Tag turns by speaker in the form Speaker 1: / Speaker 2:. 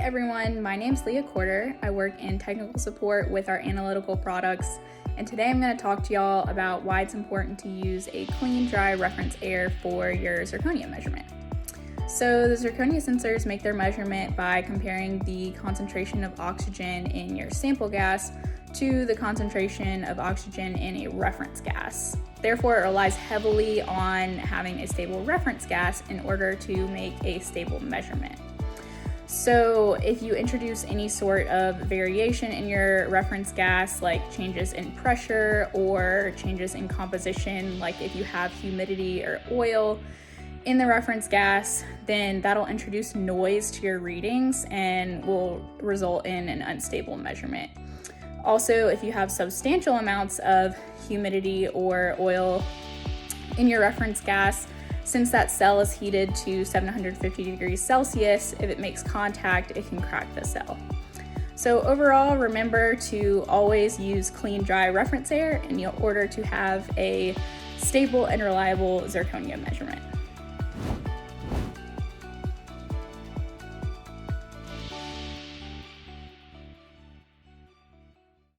Speaker 1: everyone, my name's Leah. I work in technical support with our analytical products, and today I'm going to talk to y'all about why it's important to use a clean, dry reference air for your zirconia measurement. So the zirconia sensors make their measurement by comparing the concentration of oxygen in your sample gas to the concentration of oxygen in a reference gas. Therefore, it relies heavily on having a stable reference gas in order to make a stable measurement. So if you introduce any sort of variation in your reference gas, like changes in pressure or changes in composition, like if you have humidity or oil in the reference gas, then that'll introduce noise to your readings and will result in an unstable measurement. Also, if you have substantial amounts of humidity or oil in your reference gas, since that cell is heated to 750 degrees Celsius, if it makes contact, it can crack the cell. So overall, remember to always use clean, dry reference air in order to have a stable and reliable zirconia measurement.